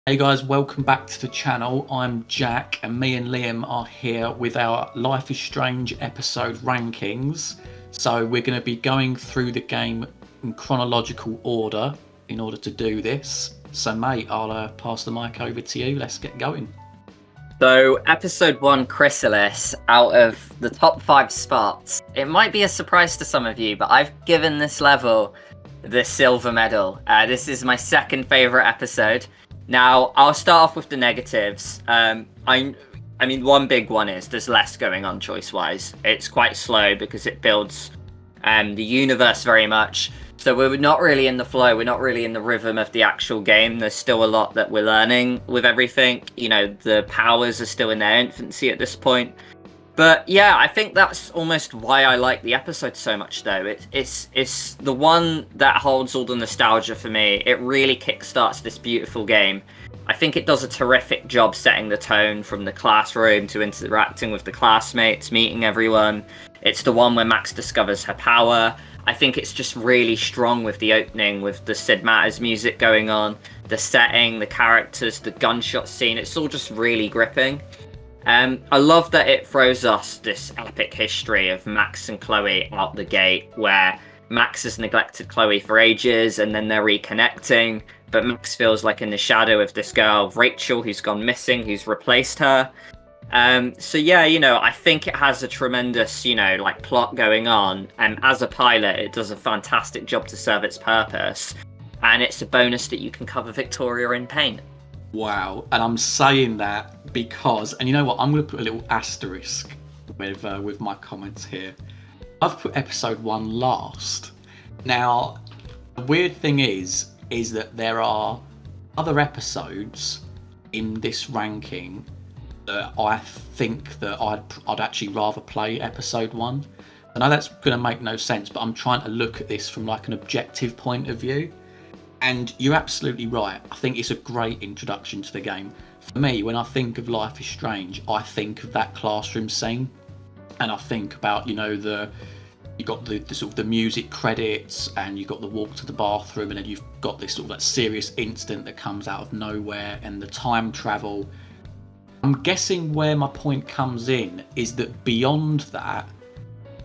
Hey guys, welcome back to the channel. I'm Jack and me and Liam are here with our Life is Strange episode rankings. So we're going to be going through the game in chronological order in order to do this. So mate, I'll pass the mic over to you. Let's get going. So, episode 1, Chrysalis, out of the top 5 spots, it might be a surprise to some of you, but I've given this level the silver medal. This is my second favourite episode. Now, I'll start off with the negatives. I mean, one big one is there's less going on choice-wise. It's quite slow because it builds the universe very much. So we're not really in the flow, we're not really in the rhythm of the actual game. There's still a lot that we're learning with everything. You know, the powers are still in their infancy at this point. But yeah, I think that's almost why I like the episode so much though. It's the one that holds all the nostalgia for me. It really kickstarts this beautiful game. I think it does a terrific job setting the tone from the classroom to interacting with the classmates, meeting everyone. It's the one where Max discovers her power. I think it's just really strong with the opening, with the Sid Matters music going on, the setting, the characters, the gunshot scene. It's all just really gripping. I love that it throws us this epic history of Max and Chloe out the gate, where Max has neglected Chloe for ages and then they're reconnecting, but Max feels like in the shadow of this girl, Rachel, who's gone missing, who's replaced her. So yeah, you know, I think it has a tremendous, like plot going on, and as a pilot, it does a fantastic job to serve its purpose, and it's a bonus that you can cover Victoria in paint. Wow, and I'm saying that because, and you know what, I'm going to put a little asterisk with my comments here. I've put episode 1 last. Now, the weird thing is that there are other episodes in this ranking that I think that I'd actually rather play episode 1. I know that's going to make no sense, but I'm trying to look at this from like an objective point of view. And you're absolutely right. I think it's a great introduction to the game. For me, when I think of Life is Strange, I think of that classroom scene, and I think about, you got the sort of the music credits, and you got the walk to the bathroom, and then you've got this sort of that serious incident that comes out of nowhere, and the time travel. I'm guessing where my point comes in is that beyond that,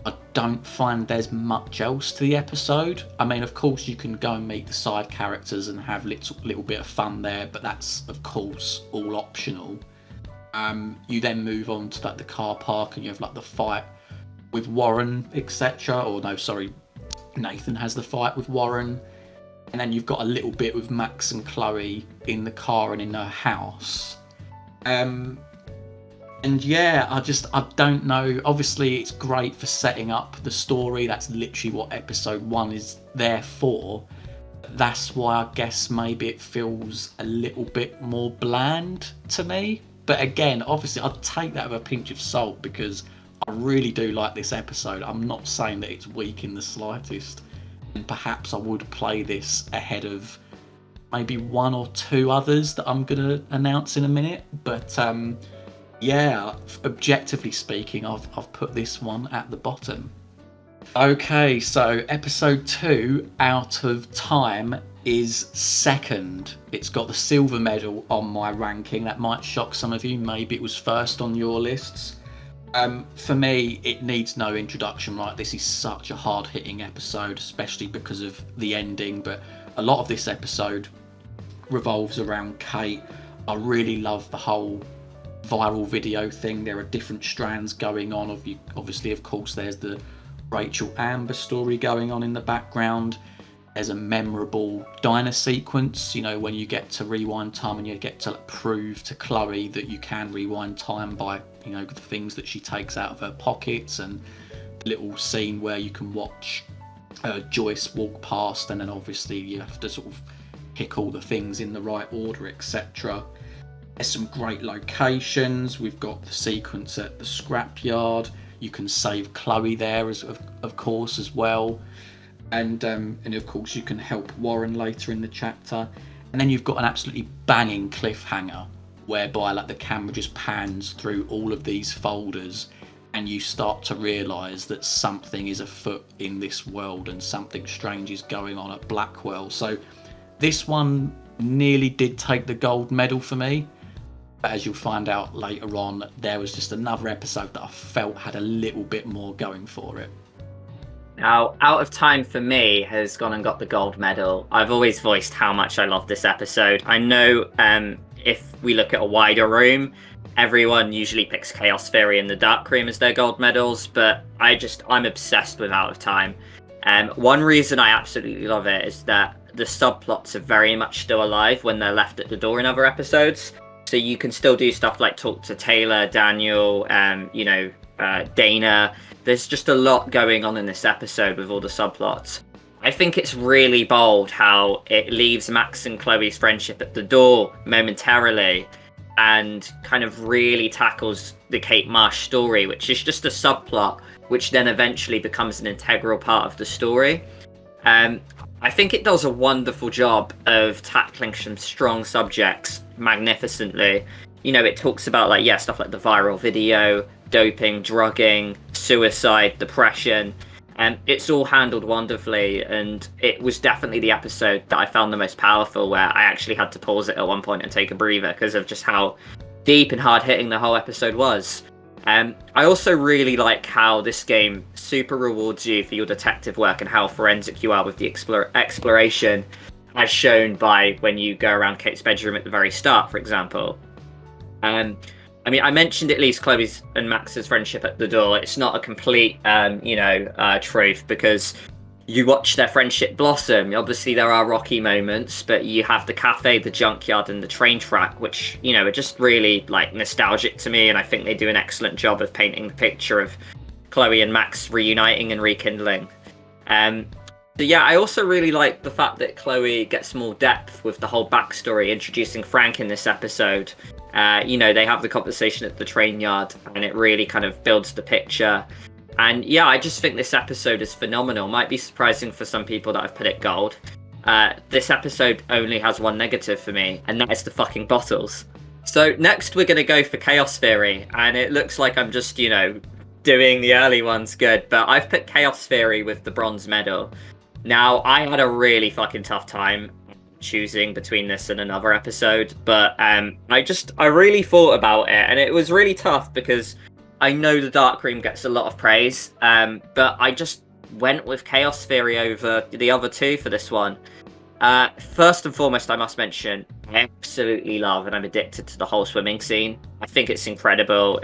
I don't find there's much else to the episode. I mean, of course, you can go and meet the side characters and have little bit of fun there, but that's, of course, all optional. You then move on to like the car park, and you have like the fight with Warren, etc. Or no, sorry, Nathan has the fight with Warren, and then you've got a little bit with Max and Chloe in the car and in her house. And yeah, I don't know. Obviously, it's great for setting up the story. That's literally what episode 1 is there for. That's why I guess maybe it feels a little bit more bland to me. But again, obviously, I'd take that with a pinch of salt because I really do like this episode. I'm not saying that it's weak in the slightest. And perhaps I would play this ahead of maybe 1 or 2 others that I'm going to announce in a minute. But yeah, objectively speaking, I've put this one at the bottom. Okay, so episode 2, Out of Time, is second. It's got the silver medal on my ranking. That might shock some of you. Maybe it was first on your lists. For me, it needs no introduction. Right, this is such a hard-hitting episode, especially because of the ending. But a lot of this episode revolves around Kate. I really love the whole viral video thing. There are different strands going on. Obviously, of course, there's the Rachel Amber story going on in the background. There's a memorable diner sequence, when you get to rewind time and you get to prove to Chloe that you can rewind time by, the things that she takes out of her pockets, and the little scene where you can watch Joyce walk past, and then obviously you have to sort of pick all the things in the right order, etc. There's some great locations. We've got the sequence at the scrapyard. You can save Chloe there, of course, as well. And of course, you can help Warren later in the chapter. And then you've got an absolutely banging cliffhanger, whereby like the camera just pans through all of these folders, and you start to realise that something is afoot in this world and something strange is going on at Blackwell. So this one nearly did take the gold medal for me. But as you'll find out later on, there was just another episode that I felt had a little bit more going for it. Now, Out of Time for me has gone and got the gold medal. I've always voiced how much I love this episode. I know if we look at a wider room, everyone usually picks Chaos Theory and the Dark Room as their gold medals, but I'm obsessed with Out of Time. One reason I absolutely love it is that the subplots are very much still alive when they're left at the door in other episodes. So you can still do stuff like talk to Taylor, Daniel, Dana. There's just a lot going on in this episode with all the subplots. I think it's really bold how it leaves Max and Chloe's friendship at the door momentarily and kind of really tackles the Kate Marsh story, which is just a subplot, which then eventually becomes an integral part of the story. I think it does a wonderful job of tackling some strong subjects magnificently. You know, it talks about stuff like the viral video, doping, drugging, suicide, depression, and it's all handled wonderfully. And it was definitely the episode that I found the most powerful, where I actually had to pause it at one point and take a breather because of just how deep and hard hitting the whole episode was. I also really like how this game super rewards you for your detective work and how forensic you are with the exploration, as shown by when you go around Kate's bedroom at the very start, for example. I mentioned at least Chloe's and Max's friendship at the door. It's not a complete, truth, because you watch their friendship blossom. Obviously, there are rocky moments, but you have the cafe, the junkyard, and the train track, which, are just really, nostalgic to me, and I think they do an excellent job of painting the picture of Chloe and Max reuniting and rekindling. I also really like the fact that Chloe gets more depth with the whole backstory, introducing Frank in this episode. They have the conversation at the train yard, and it really kind of builds the picture. And I just think this episode is phenomenal. Might be surprising for some people that I've put it gold. This episode only has one negative for me, and that is the fucking bottles. So next we're going to go for Chaos Theory, and it looks like I'm just, doing the early ones good, but I've put Chaos Theory with the bronze medal. Now, I had a really fucking tough time choosing between this and another episode, but I really thought about it, and it was really tough because I know the Dark Room gets a lot of praise, but I just went with Chaos Theory over the other two for this one. First and foremost, I must mention, I absolutely love and I'm addicted to the whole swimming scene. I think it's incredible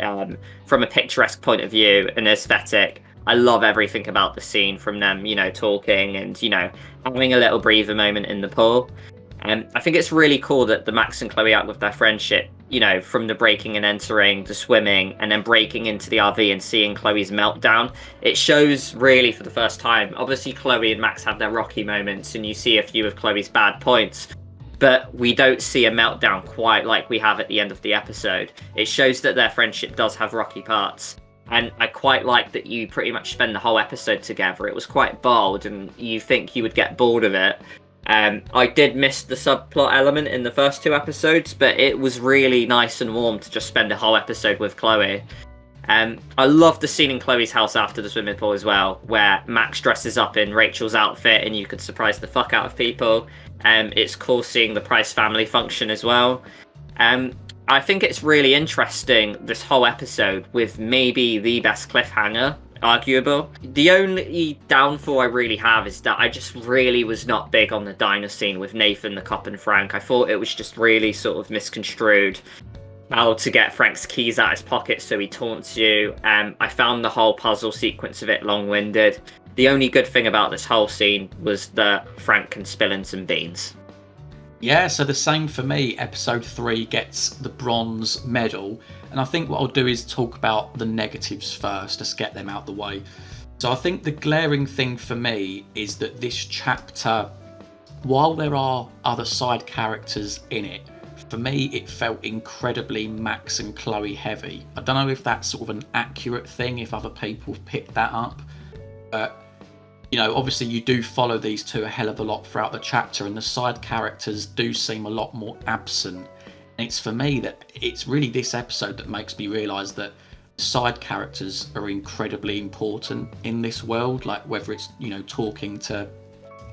from a picturesque point of view and aesthetic. I love everything about the scene, from them, talking and, having a little breather moment in the pool. And I think it's really cool that the Max and Chloe out with their friendship, from the breaking and entering, the swimming, and then breaking into the RV and seeing Chloe's meltdown. It shows really for the first time. Obviously, Chloe and Max have their rocky moments, and you see a few of Chloe's bad points, but we don't see a meltdown quite like we have at the end of the episode. It shows that their friendship does have rocky parts. And I quite like that you pretty much spend the whole episode together. It was quite bold, and you think you would get bored of it. I did miss the subplot element in the first two episodes, but it was really nice and warm to just spend a whole episode with Chloe. I love the scene in Chloe's house after the swimming pool as well, where Max dresses up in Rachel's outfit and you could surprise the fuck out of people. It's cool seeing the Price family function as well. I think it's really interesting, this whole episode, with maybe the best cliffhanger, arguable. The only downfall I really have is that I just really was not big on the diner scene with Nathan, the cop, and Frank. I thought it was just really sort of misconstrued. How to get Frank's keys out of his pocket so he taunts you. I found the whole puzzle sequence of it long-winded. The only good thing about this whole scene was that Frank can spill in some beans. Yeah, so the same for me. Episode 3 gets the bronze medal, and I think what I'll do is talk about the negatives first. Let's get them out the way. So I think the glaring thing for me is that this chapter, while there are other side characters in it, for me it felt incredibly Max and Chloe heavy. I don't know if that's sort of an accurate thing, if other people have picked that up, but obviously you do follow these two a hell of a lot throughout the chapter, and the side characters do seem a lot more absent. And it's for me that it's really this episode that makes me realise that side characters are incredibly important in this world, like whether it's, talking to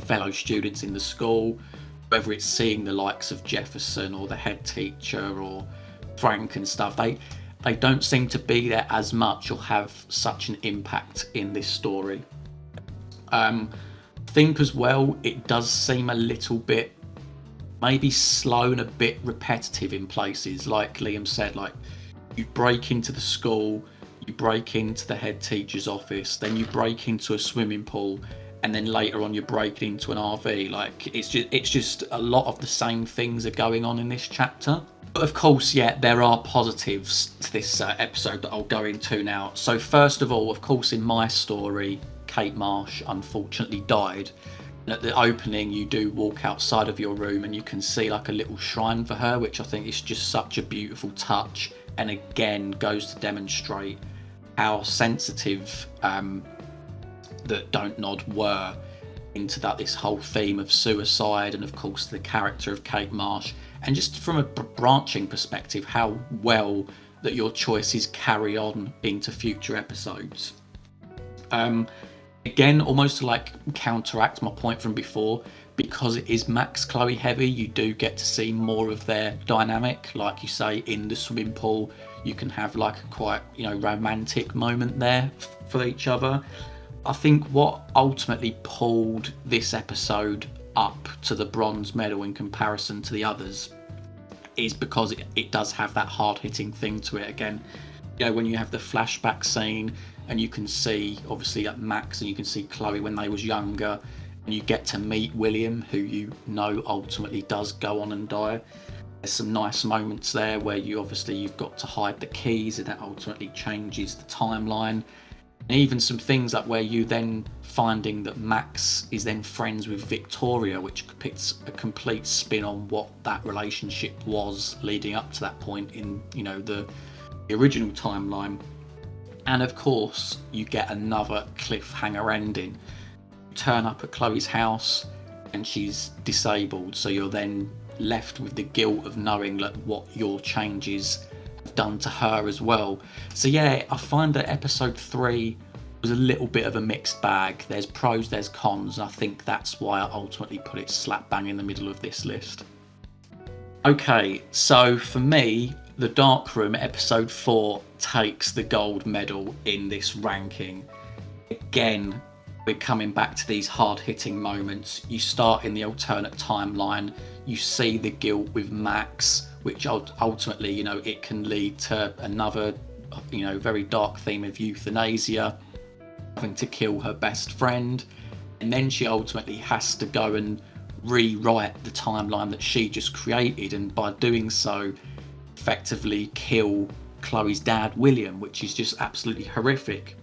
fellow students in the school, whether it's seeing the likes of Jefferson or the head teacher or Frank and stuff, they don't seem to be there as much or have such an impact in this story. I think as well, it does seem a little bit maybe slow and a bit repetitive in places. Like Liam said, like you break into the school, you break into the head teacher's office, then you break into a swimming pool, and then later on you're breaking into an RV. Like it's just a lot of the same things are going on in this chapter. But of course, yeah, there are positives to this episode that I'll go into now. So first of all, of course, in my story, Kate Marsh unfortunately died. And at the opening, you do walk outside of your room and you can see like a little shrine for her, which I think is just such a beautiful touch. And again, goes to demonstrate how sensitive that Don't Nod were into this whole theme of suicide, and of course the character of Kate Marsh. And just from a branching perspective, how well that your choices carry on into future episodes. Again, almost to like counteract my point from before, because it is Max Chloe heavy, you do get to see more of their dynamic. Like you say, in the swimming pool, you can have like a quite, romantic moment there for each other. I think what ultimately pulled this episode up to the bronze medal in comparison to the others is because it does have that hard-hitting thing to it. Again, when you have the flashback scene and you can see obviously Max and you can see Chloe when they was younger, and you get to meet William, who ultimately does go on and die. There's some nice moments there where you've got to hide the keys, and that ultimately changes the timeline. And even some things like where you then finding that Max is then friends with Victoria, which puts a complete spin on what that relationship was leading up to that point in, the original timeline. And of course, you get another cliffhanger ending. You turn up at Chloe's house and she's disabled, so you're then left with the guilt of knowing what your changes have done to her as well. So yeah, I find that episode 3 was a little bit of a mixed bag. There's pros, there's cons, and I think that's why I ultimately put it slap bang in the middle of this list. Okay, so for me, The Dark Room episode 4 takes the gold medal in this ranking. Again, we're coming back to these hard-hitting moments. You start in the alternate timeline, you see the guilt with Max, which ultimately, it can lead to another, very dark theme of euthanasia, having to kill her best friend, and then she ultimately has to go and rewrite the timeline that she just created, and by doing so, effectively kill Chloe's dad, William, which is just absolutely horrific.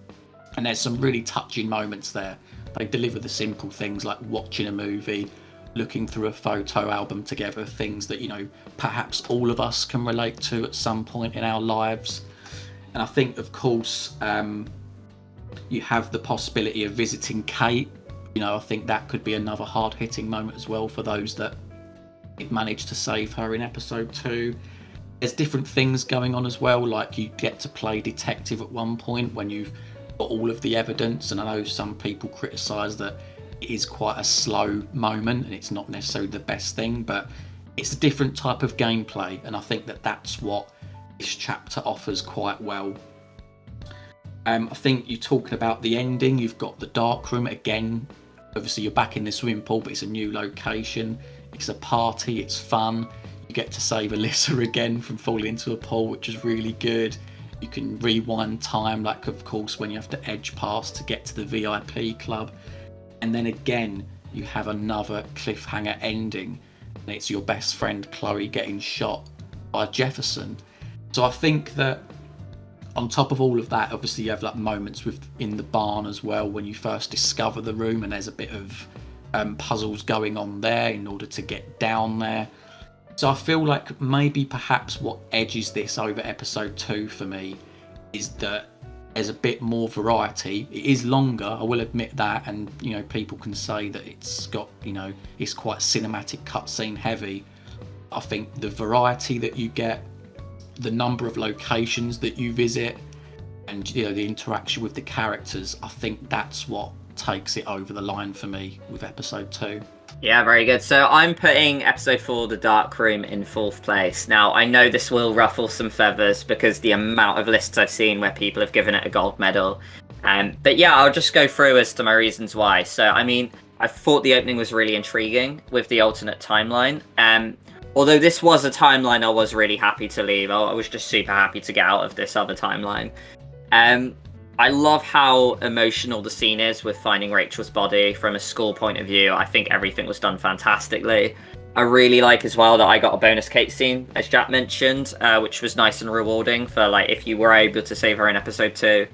And there's some really touching moments there. They deliver the simple things like watching a movie, looking through a photo album together, things that, perhaps all of us can relate to at some point in our lives. And I think, of course, you have the possibility of visiting Kate. I think that could be another hard-hitting moment as well for those that managed to save her in episode 2. There's different things going on as well, like you get to play detective at one point when you've got all of the evidence, and I know some people criticise that it is quite a slow moment and it's not necessarily the best thing, but it's a different type of gameplay, and I think that's what this chapter offers quite well. I think you're talking about the ending. You've got the dark room again. Obviously, you're back in the swimming pool, but it's a new location. It's a party. It's fun. You get to save Alyssa again from falling into a pool, which is really good. You can rewind time, like of course when you have to edge past to get to the VIP club. And then again, you have another cliffhanger ending, and it's your best friend Chloe getting shot by Jefferson. So I think that on top of all of that, obviously you have like moments in the barn as well when you first discover the room, and there's a bit of puzzles going on there in order to get down there. So I feel like maybe perhaps what edges this over episode 2 for me is that there's a bit more variety. It is longer, I will admit that, and people can say that it's got, it's quite cinematic cutscene heavy. I think the variety that you get, the number of locations that you visit, and the interaction with the characters, I think that's what takes it over the line for me with episode 2. Yeah, very good. So I'm putting episode 4, The Dark Room, in 4th place. Now, I know this will ruffle some feathers because the amount of lists I've seen where people have given it a gold medal. But yeah, I'll just go through as to my reasons why. So, I mean, I thought the opening was really intriguing with the alternate timeline. Although this was a timeline I was really happy to leave. I was just super happy to get out of this other timeline. I love how emotional the scene is with finding Rachel's body from a school point of view. I think everything was done fantastically. I really like as well that I got a bonus Kate scene, as Jack mentioned, which was nice and rewarding for like if you were able to save her in episode 2.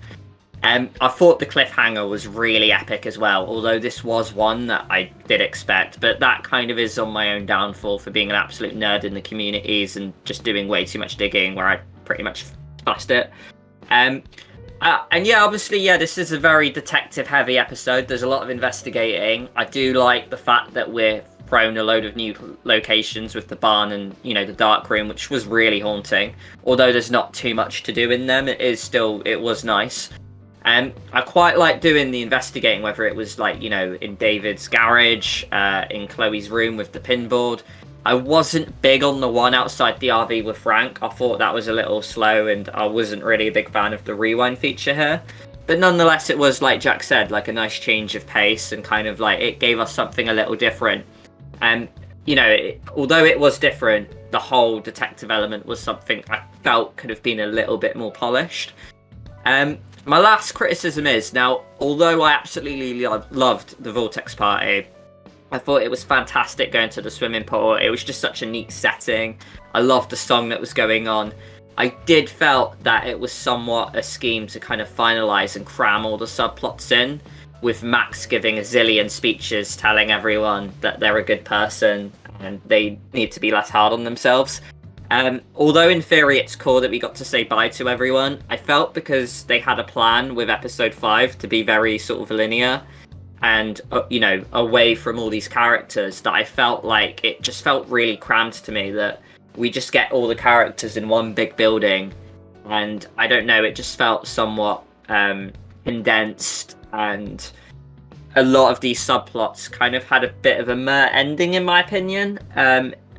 I thought the cliffhanger was really epic as well, although this was one that I did expect, but that kind of is on my own downfall for being an absolute nerd in the communities and just doing way too much digging where I pretty much bust it. And yeah, obviously, yeah, this is a very detective-heavy episode. There's a lot of investigating. I do like the fact that we're thrown a load of new locations with the barn and, you know, the dark room, which was really haunting. Although there's not too much to do in them, it was nice. And I quite like doing the investigating, whether it was like, you know, in David's garage, in Chloe's room with the pinboard. I wasn't big on the one outside the RV with Frank. I thought that was a little slow and I wasn't really a big fan of the rewind feature here. But nonetheless, it was, like Jack said, like a nice change of pace and kind of like it gave us something a little different. And, you know, although it was different, the whole detective element was something I felt could have been a little bit more polished. My last criticism is, now, although I absolutely loved the Vortex Party, I thought it was fantastic going to the swimming pool. It was just such a neat setting. I loved the song that was going on. I did felt that it was somewhat a scheme to kind of finalise and cram all the subplots in, with Max giving a zillion speeches telling everyone that they're a good person and they need to be less hard on themselves. Although in theory it's cool that we got to say bye to everyone, I felt because they had a plan with episode 5 to be very sort of linear and, you know, away from all these characters, that I felt like it just felt really crammed to me, that we just get all the characters in one big building, and I don't know, it just felt somewhat condensed, and a lot of these subplots kind of had a bit of a meh ending in my opinion.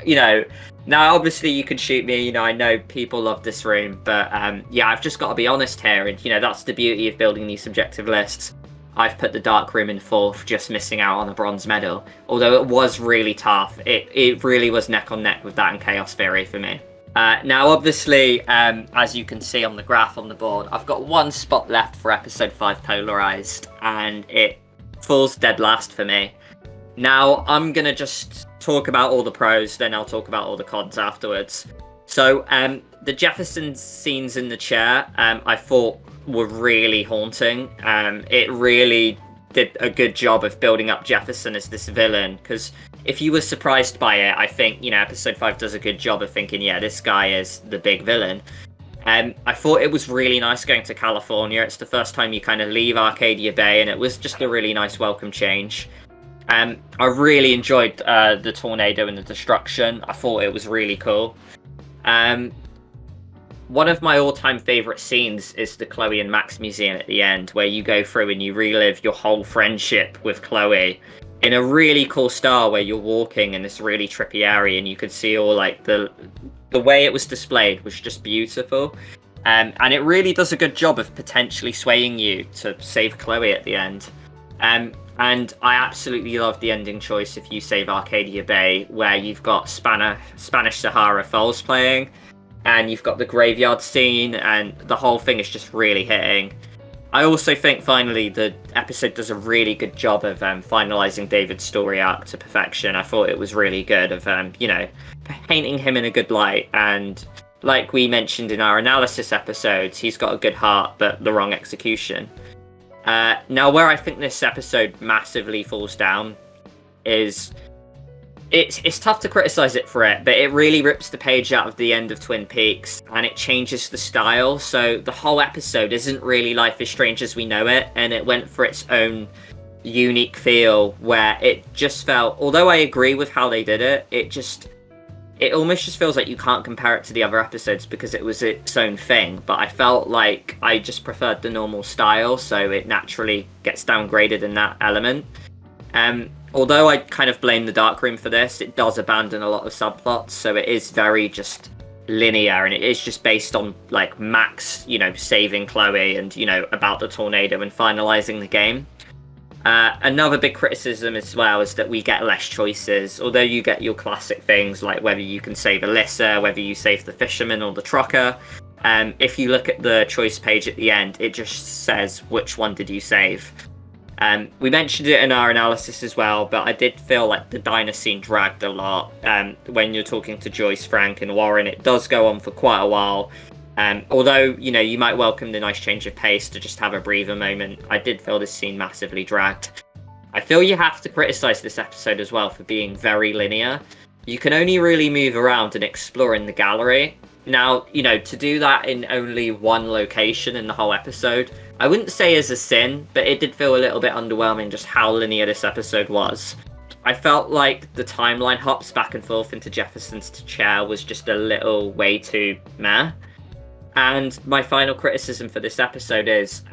You know, now obviously you could shoot me, you know, I know people love this room, but yeah, I've just got to be honest here, and you know, that's the beauty of building these subjective lists. I've put the Dark Room in 4th, just missing out on a bronze medal. Although it was really tough. It really was neck on neck with that and Chaos Theory for me. Now, obviously, as you can see on the graph on the board, I've got one spot left for episode 5 Polarized, and it falls dead last for me. Now, I'm going to just talk about all the pros, then I'll talk about all the cons afterwards. So, the Jefferson scenes in the chair, I thought were really haunting. It really did a good job of building up Jefferson as this villain, because if you were surprised by it, I think, you know, episode 5 does a good job of thinking, yeah, this guy is the big villain. I thought it was really nice going to California. It's the first time you kind of leave Arcadia Bay, and it was just a really nice welcome change. I really enjoyed the tornado and the destruction. I thought it was really cool. One of my all-time favourite scenes is the Chloe and Max museum at the end, where you go through and you relive your whole friendship with Chloe in a really cool style, where you're walking in this really trippy area and you could see all like the way it was displayed was just beautiful. And it really does a good job of potentially swaying you to save Chloe at the end. And I absolutely love the ending choice if you save Arcadia Bay, where you've got Spanish Sahara Falls playing, and you've got the graveyard scene, and the whole thing is just really hitting. I also think, finally, the episode does a really good job of finalising David's story arc to perfection. I thought it was really good of, you know, painting him in a good light, and like we mentioned in our analysis episodes, he's got a good heart, but the wrong execution. Now, where I think this episode massively falls down is it's tough to criticize it for it, but it really rips the page out of the end of Twin Peaks, and it changes the style. So the whole episode isn't really Life is Strange as we know it, and it went for its own unique feel, where it just felt, although I agree with how they did it, it almost just feels like you can't compare it to the other episodes because it was its own thing. But I felt like I just preferred the normal style, so it naturally gets downgraded in that element. although I kind of blame the Darkroom for this, it does abandon a lot of subplots, so it is very just linear, and it is just based on like Max, saving Chloe and about the tornado and finalizing the game. Another big criticism as well is that we get less choices, although you get your classic things like whether you can save Alyssa, whether you save the fisherman or the trucker. If you look at the choice page at the end, it just says which one did you save. We mentioned it in our analysis as well, but I did feel like the diner scene dragged a lot. When you're talking to Joyce, Frank and Warren, it does go on for quite a while. Although, you might welcome the nice change of pace to just have a breather moment, I did feel this scene massively dragged. I feel you have to criticize this episode as well for being very linear. You can only really move around and explore in the gallery. Now, to do that in only one location in the whole episode, I wouldn't say is a sin, but it did feel a little bit underwhelming just how linear this episode was. I felt like the timeline hops back and forth into Jefferson's chair was just a little way too meh. And my final criticism for this episode is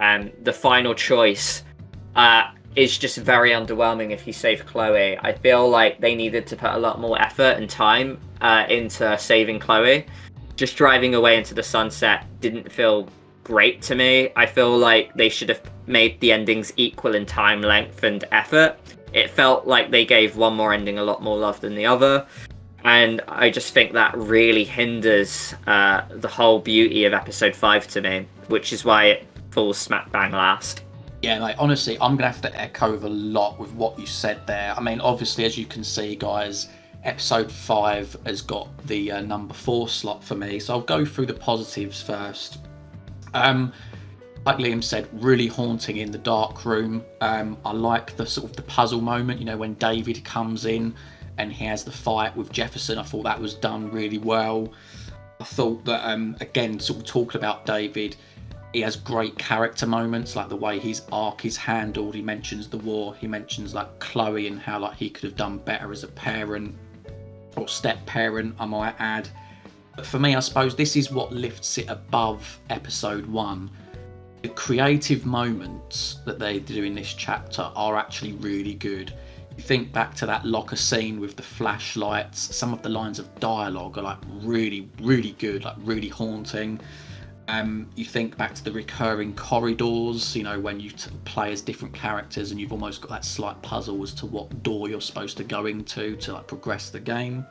the final choice is just very underwhelming if you save Chloe. I feel like they needed to put a lot more effort and time into saving Chloe. Just driving away into the sunset didn't feel great to me. I feel like they should have made the endings equal in time, length, and effort. It felt like they gave one more ending a lot more love than the other. And I just think that really hinders the whole beauty of episode 5 to me, which is why it falls smack bang last. Yeah, mate, honestly, I'm going to have to echo a lot with what you said there. I mean, obviously, as you can see, guys, episode 5 has got the number 4 slot for me. So I'll go through the positives first. Like Liam said, really haunting in the dark room. I like the sort of the puzzle moment, when David comes in and he has the fight with Jefferson. I thought that was done really well. I thought that, again, sort of talking about David, he has great character moments, like the way his arc is handled. He mentions the war, he mentions like Chloe and how like he could have done better as a parent, or step parent, I might add. But for me, I suppose this is what lifts it above episode 1. The creative moments that they do in this chapter are actually really good. You think back to that locker scene with the flashlights, some of the lines of dialogue are like really, really good, like really haunting. You think back to the recurring corridors, when you play as different characters and you've almost got that slight puzzle as to what door you're supposed to go into to like progress the game.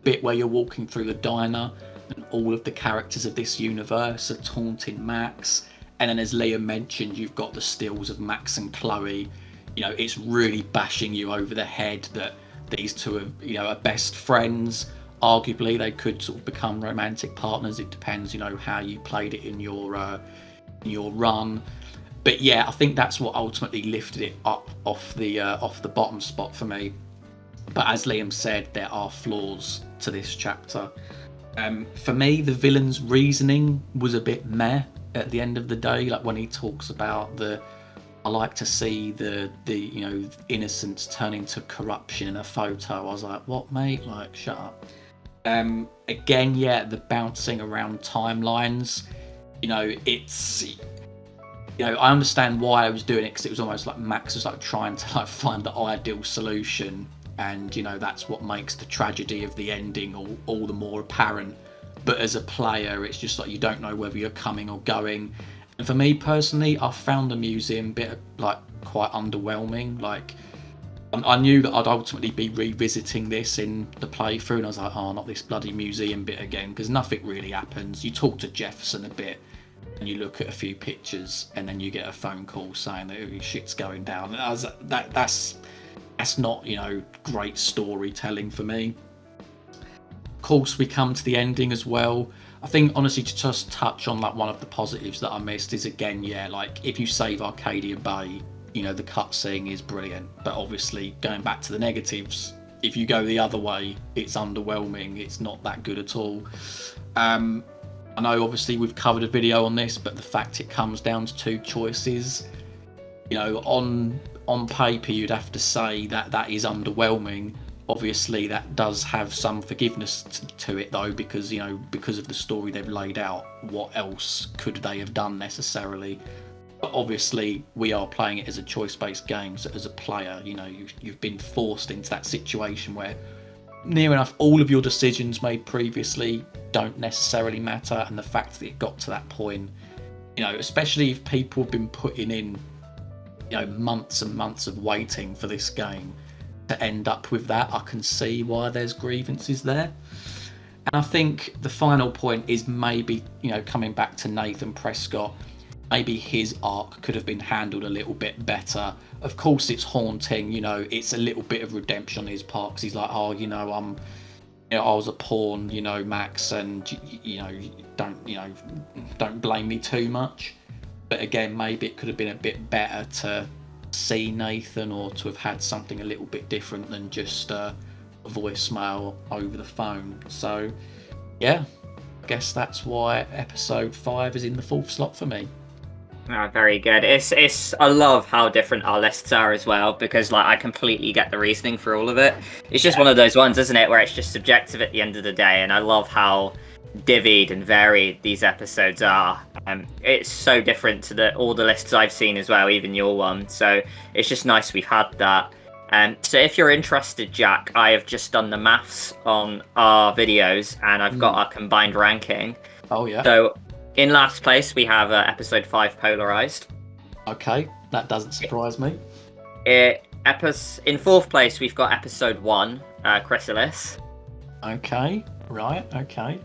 Bit where you're walking through the diner and all of the characters of this universe are taunting Max. And then as Liam mentioned, you've got the stills of Max and Chloe. It's really bashing you over the head that these two are best friends. Arguably, they could sort of become romantic partners. It depends, how you played it in your run. But yeah, I think that's what ultimately lifted it up off the bottom spot for me. But as Liam said, there are flaws to this chapter. For me, the villain's reasoning was a bit meh at the end of the day. Like when he talks about I like to see the innocence turn into corruption in a photo. I was like, what, mate? Like, shut up. Again, yeah, the bouncing around timelines. It's. I understand why I was doing it, because it was almost like Max was like trying to like find the ideal solution, and that's what makes the tragedy of the ending all the more apparent. But as a player, it's just like you don't know whether you're coming or going. And for me personally, I found the museum bit like quite underwhelming. Like I knew that I'd ultimately be revisiting this in the playthrough, and I was like, oh, not this bloody museum bit again, because nothing really happens. You talk to Jefferson a bit, and you look at a few pictures, and then you get a phone call saying that shit's going down. That's not great storytelling for me. Of course, we come to the ending as well. I think honestly, to just touch on like one of the positives that I missed is, again, yeah, like if you save Arcadia Bay, the cutscene is brilliant. But obviously, going back to the negatives, if you go the other way, it's underwhelming. It's not that good at all. I know obviously we've covered a video on this, but the fact it comes down to 2 choices, on paper you'd have to say that is underwhelming. Obviously, that does have some forgiveness to it, though, because of the story they've laid out. What else could they have done necessarily? But obviously, we are playing it as a choice-based game. So as a player, you know, you've been forced into that situation where near enough all of your decisions made previously don't necessarily matter, and the fact that it got to that point, you know, especially if people have been putting in, you know, months and months of waiting for this game to end up with that, I can see why there's grievances there. And I think the final point is maybe, you know, coming back to Nathan Prescott, maybe his arc could have been handled a little bit better. Of course, it's haunting, you know, it's a little bit of redemption on his part, because he's like, oh, you know, I was a pawn, you know, Max, and you know, don't blame me too much. But again, maybe it could have been a bit better to see Nathan, or to have had something a little bit different than just a voicemail over the phone. So yeah, I guess that's why episode 5 is in the 4th slot for me. Oh, very good. It's I love how different our lists are as well, because like I completely get the reasoning for all of it. It's just one of those ones, isn't it, where it's just subjective at the end of the day, and I love how divvied and varied these episodes are. It's so different to all the lists I've seen as well, even your one. So it's just nice we've had that. So if you're interested, Jack, I have just done the maths on our videos, and I've got our combined ranking. Oh yeah. So in last place we have episode 5, Polarized. Okay, that doesn't surprise me. In 4th place we've got episode 1, Chrysalis. Okay, right, okay.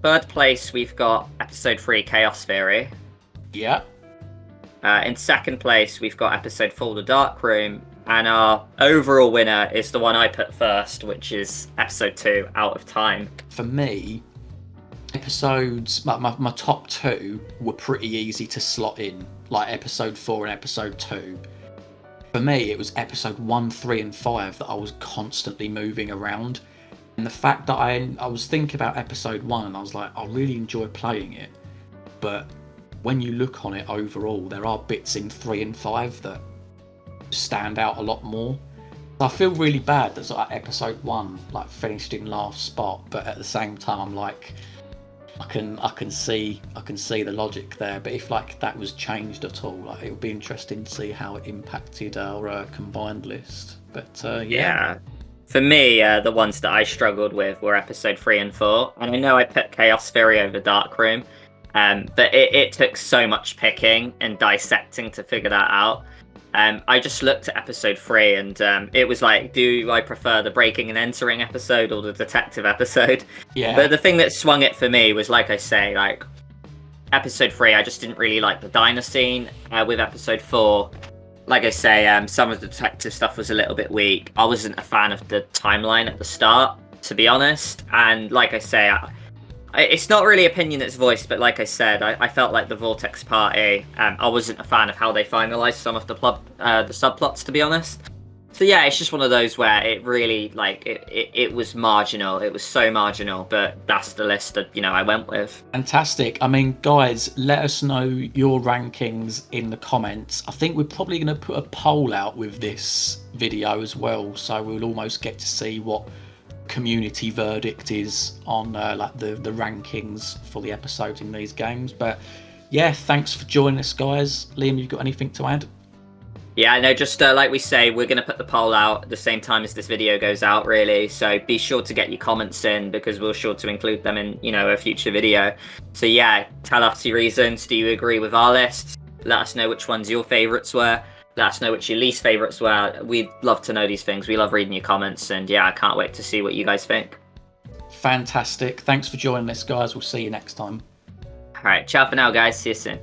3rd place we've got episode 3, Chaos Theory. Yeah. In 2nd place we've got episode 4, The Dark Room. And our overall winner is the one I put first, which is episode 2, Out of Time. For me, episodes, my top 2 were pretty easy to slot in, like episode 4 and episode 2. For me, it was episode 1, 3 and 5 that I was constantly moving around. And the fact that I was thinking about episode 1 and I was like, I really enjoy playing it. But when you look on it overall, there are bits in 3 and 5 that stand out a lot more. I feel really bad that like episode 1 like finished in last spot, but at the same time I'm like, I can see the logic there. But if like that was changed at all, like it would be interesting to see how it impacted our combined list. But yeah. For me, the ones that I struggled with were episode 3 and 4, and I know I put Chaos Theory over Dark Room, but it took so much picking and dissecting to figure that out. I just looked at episode 3 and it was like, do I prefer the breaking and entering episode or the detective episode? Yeah. But the thing that swung it for me was, like I say, like episode 3, I just didn't really like the diner scene. With episode 4, like I say, some of the detective stuff was a little bit weak. I wasn't a fan of the timeline at the start, to be honest. And like I say, it's not really opinion that's voiced, but like I said, I felt like the Vortex Party, I wasn't a fan of how they finalised some of the subplots, to be honest. So yeah, it's just one of those where it really, like, it was marginal. It was so marginal, but that's the list that, you know, I went with. Fantastic. I mean, guys, let us know your rankings in the comments. I think we're probably going to put a poll out with this video as well, so we'll almost get to see what community verdict is on like the rankings for the episodes in these games. But yeah, thanks for joining us, guys. Liam, you got anything to add? Yeah, no, just like we say, we're going to put the poll out at the same time as this video goes out, really. So be sure to get your comments in, because we're sure to include them in, you know, a future video. So yeah, tell us your reasons. Do you agree with our list? Let us know which ones your favourites were. Let us know which your least favourites were. We'd love to know these things. We love reading your comments, and yeah, I can't wait to see what you guys think. Fantastic. Thanks for joining us, guys. We'll see you next time. All right, ciao for now, guys. See you soon.